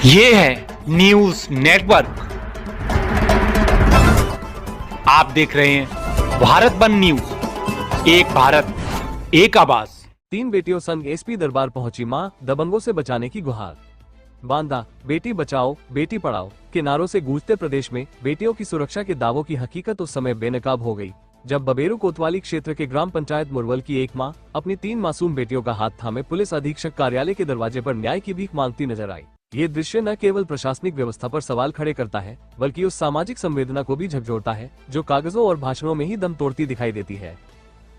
ये है news network. आप देख रहे हैं भारत वन न्यूज, एक भारत एक आवाज। 3 बेटियों संग एसपी दरबार पहुंची मां, दबंगों से बचाने की गुहार। बांदा बेटी बचाओ बेटी पढ़ाओ के नारों से गूंजते प्रदेश में बेटियों की सुरक्षा के दावों की हकीकत उस समय बेनकाब हो गई जब बबेरू कोतवाली क्षेत्र के ग्राम पंचायत मुरवल की एक मां अपनी 3 मासूम बेटियों का हाथ थामे पुलिस अधीक्षक कार्यालय के दरवाजे पर न्याय की भीख मांगती नजर आई। ये दृश्य न केवल प्रशासनिक व्यवस्था पर सवाल खड़े करता है बल्कि उस सामाजिक संवेदना को भी झकझोरता है जो कागजों और भाषणों में ही दम तोड़ती दिखाई देती है।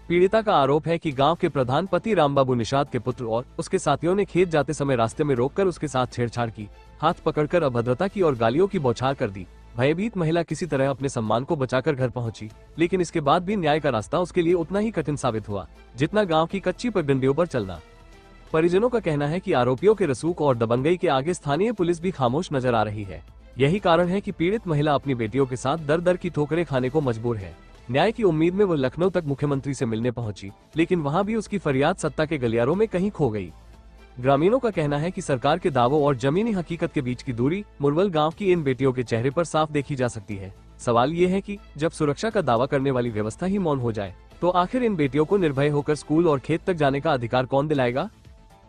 पीड़िता का आरोप है कि गांव के प्रधान पति रामबाबू निषाद के पुत्र और उसके साथियों ने खेत जाते समय रास्ते में रोककर उसके साथ छेड़छाड़ की, हाथ पकड़कर अभद्रता की और गालियों की बौछार कर दी। भयभीत महिला किसी तरह अपने सम्मान को बचाकर घर पहुंची, लेकिन इसके बाद भी न्याय का रास्ता उसके लिए उतना ही कठिन साबित हुआ जितना गांव की कच्ची पगडंडियों पर चलना। परिजनों का कहना है कि आरोपियों के रसूख और दबंगई के आगे स्थानीय पुलिस भी खामोश नजर आ रही है। यही कारण है कि पीड़ित महिला अपनी बेटियों के साथ दर दर की ठोकरें खाने को मजबूर है। न्याय की उम्मीद में वो लखनऊ तक मुख्यमंत्री से मिलने पहुंची, लेकिन वहां भी उसकी फरियाद सत्ता के गलियारों में कहीं खो गई। ग्रामीणों का कहना है कि सरकार के दावों और जमीनी हकीकत के बीच की दूरी मुरवल गांव की इन बेटियों के चेहरे पर साफ देखी जा सकती है। सवाल ये है कि जब सुरक्षा का दावा करने वाली व्यवस्था ही मौन हो जाए तो आखिर इन बेटियों को निर्भय होकर स्कूल और खेत तक जाने का अधिकार कौन दिलाएगा?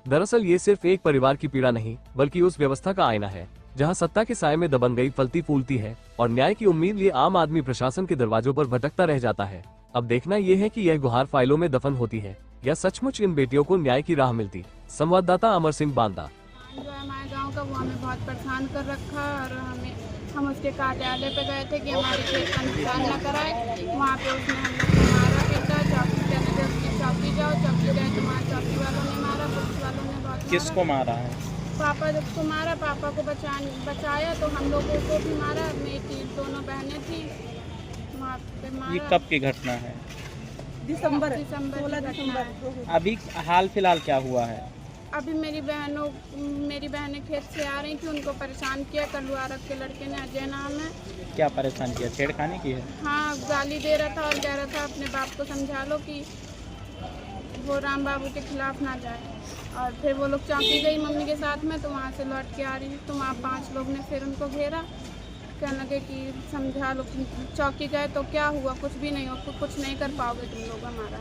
दरअसल ये सिर्फ एक परिवार की पीड़ा नहीं बल्कि उस व्यवस्था का आईना है जहां सत्ता के साए में दबंगई फलती फूलती है और न्याय की उम्मीद लिए आम आदमी प्रशासन के दरवाजों पर भटकता रह जाता है। अब देखना यह है कि यह गुहार फाइलों में दफन होती है या सचमुच इन बेटियों को न्याय की राह मिलती। संवाददाता अमर सिंह, बांदा। जो हमारे गांव का वो हमें बहुत परेशान कर रखा और हम उसके कार्यालय पे गए थे कि हमारे खेत का नुकसान न कराए। वहाँ पे उसने हम लोग को मारा पीटा, चौकी कहने थे उसकी चौकी जाओ, चौकी गए तो वहाँ चौकी वालों ने मारा, पुलिस वालों ने बहुत। किसको मारा है? पापा को मारा, पापा को बचाया तो हम लोगों को भी मारा। मेरी 2 बहनें थी वहाँ पे मारा। ये कब की घटना है? दिसंबर 16 दिसंबर। अभी हाल फिलहाल क्या हुआ है? अभी मेरी बहनें खेत से आ रही थी, उनको परेशान किया। कलुआरक के लड़के ने, अजय नाम है। क्या परेशान किया? छेड़खानी की है? हाँ, गाली दे रहा था और कह रहा था अपने बाप को समझा लो कि वो राम बाबू के खिलाफ ना जाए। और फिर वो लोग चौकी गई मम्मी के साथ में, तो वहाँ से लौट के आ रही तो वहाँ 5 लोग ने फिर उनको घेरा, कहने लगे कि समझा लो। चौकी गए तो क्या हुआ? कुछ भी नहीं हो, कुछ नहीं कर पाओगे तुम लोग हमारा।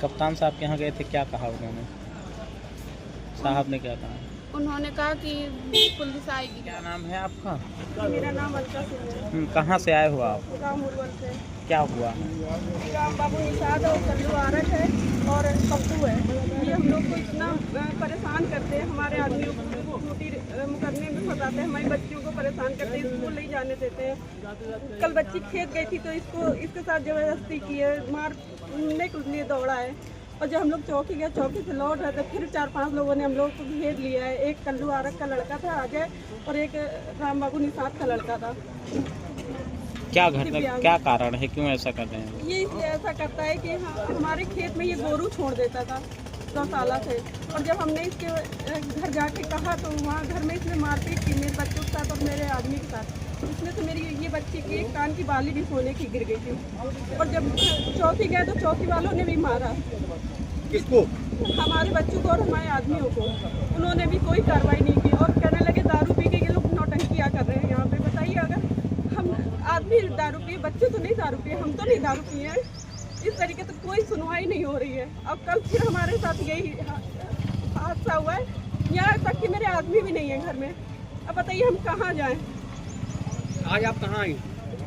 कप्तान साहब के यहाँ गए थे, क्या कहा उन्होंने? साहब ने क्या कहा? उन्होंने कहा कि पुलिस आएगी। क्या नाम है आपका? मेरा नाम अलका सिंह है। कहाँ से आए हो आप? गाँव मुरवल से। क्या हुआ? राम बाबू निषाद और कलुआरक है और पप्पू है। ये हम लोग को इतना परेशान करते हैं, हमारे आदमियों को छोटी मुकदमे में फंसाते हैं, हमारी बच्चियों को परेशान करते हैं, स्कूल नहीं जाने देते हैं। कल बच्ची खेत गई थी तो इसके साथ जबरदस्ती की है, मारने के लिए दौड़ा है। और जब हम लोग चौकी गए, चौकी से लौट रहे थे, फिर 4-5 लोगों ने हम लोग को घेर लिया है। एक कलुआरक का लड़का था अजय और एक राम बाबू निषाद का लड़का था। क्या घटना, क्या कारण है, क्यों ऐसा कर रहे हैं? ये इसलिए ऐसा करता है कि हमारे खेत में ये गोरू छोड़ देता था गौशाला से, और जब हमने इसके घर जाके कहा तो वहाँ घर में इसने मारपीट की मेरे बच्चों के साथ और मेरे आदमी के साथ। इसमें तो मेरी ये बच्ची की एक कान की बाली भी सोने की गिर गई थी। और जब चौकी गए तो चौकी वालों ने भी मारा। किसको? हमारे बच्चों को और हमारे आदमियों को। उन्होंने भी कोई कार्रवाई नहीं की और कहने लगे दारू पी के ये लोग नौटंकियाँ कर रहे हैं यहाँ पे। बताइए, अगर हम आदमी दारू पिए, बच्चे तो नहीं दारू पिए, हम तो नहीं दारू पिए हैं। इस तरीके से कोई सुनवाई नहीं हो रही है। अब कल फिर हमारे साथ यही हादसा हुआ है, यहाँ तक कि मेरे आदमी भी नहीं है घर में। अब बताइए हम कहाँ जाएं? आज आप कहाँ आई?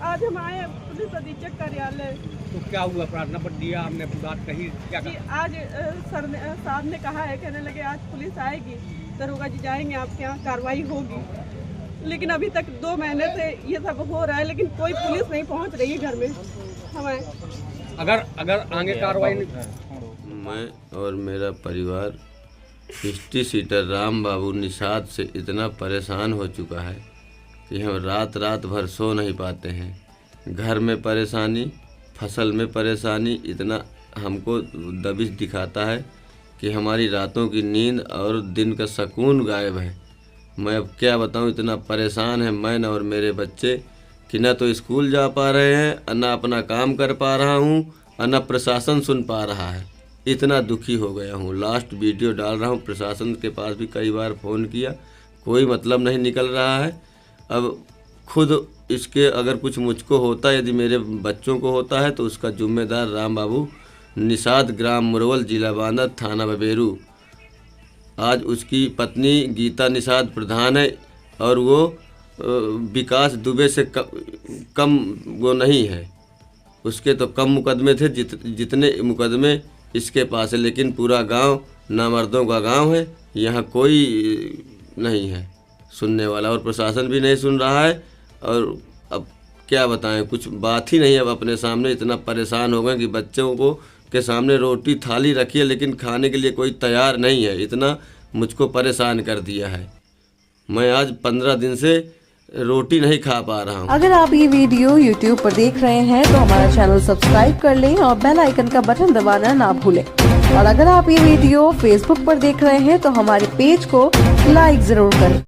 आज हम आए पुलिस अधीक्षक कार्यालय। तो क्या हुआ? प्रार्थना पत्र दिया हमने, बात कही, क्या जी, कहा? आज साहब ने कहा है, कहने लगे आज पुलिस आएगी, दरोगा जी जाएंगे, आपके यहाँ कार्रवाई होगी। लेकिन अभी तक 2 महीने से ये सब हो रहा है, लेकिन कोई पुलिस नहीं पहुँच रही है घर में हमें। अगर आगे कार्रवाई मैं और मेरा परिवार हिस्ट्री सीटर राम बाबू निषाद से इतना परेशान हो चुका है कि हम रात रात भर सो नहीं पाते हैं। घर में परेशानी, फसल में परेशानी इतना हमको दबिश दिखाता है कि हमारी रातों की नींद और दिन का सुकून गायब है। मैं अब क्या बताऊं, इतना परेशान है मैं और मेरे बच्चे कि न तो स्कूल जा पा रहे हैं, न अपना काम कर पा रहा हूं, न प्रशासन सुन पा रहा है। इतना दुखी हो गया हूं। लास्ट वीडियो डाल रहा हूं, प्रशासन के पास भी कई बार फ़ोन किया, कोई मतलब नहीं निकल रहा है। अब खुद इसके अगर कुछ मुझको होता, यदि मेरे बच्चों को होता है, तो उसका जिम्मेदार राम बाबू निषाद, ग्राम मुरवल, जिला बांदा, थाना बबेरू। आज उसकी पत्नी गीता निषाद प्रधान है और वो विकास दुबे से कम वो नहीं है। उसके तो कम मुकदमे थे जितने मुकदमे इसके पास है, लेकिन पूरा गांव नामर्दों का गांव है। यहाँ कोई नहीं है सुनने वाला और प्रशासन भी नहीं सुन रहा है। और अब क्या बताएं, कुछ बात ही नहीं है। अब अपने सामने इतना परेशान हो गए कि बच्चों को के सामने रोटी थाली रखी है लेकिन खाने के लिए कोई तैयार नहीं है। इतना मुझको परेशान कर दिया है। मैं आज 15 दिन से रोटी नहीं खा पा रहा हूँ। अगर आप ये वीडियो YouTube पर देख रहे हैं तो हमारा चैनल सब्सक्राइब कर लें और बेल आइकन का बटन दबाना ना भूलें। और अगर आप ये वीडियो Facebook पर देख रहे हैं तो हमारे पेज को लाइक जरूर करें।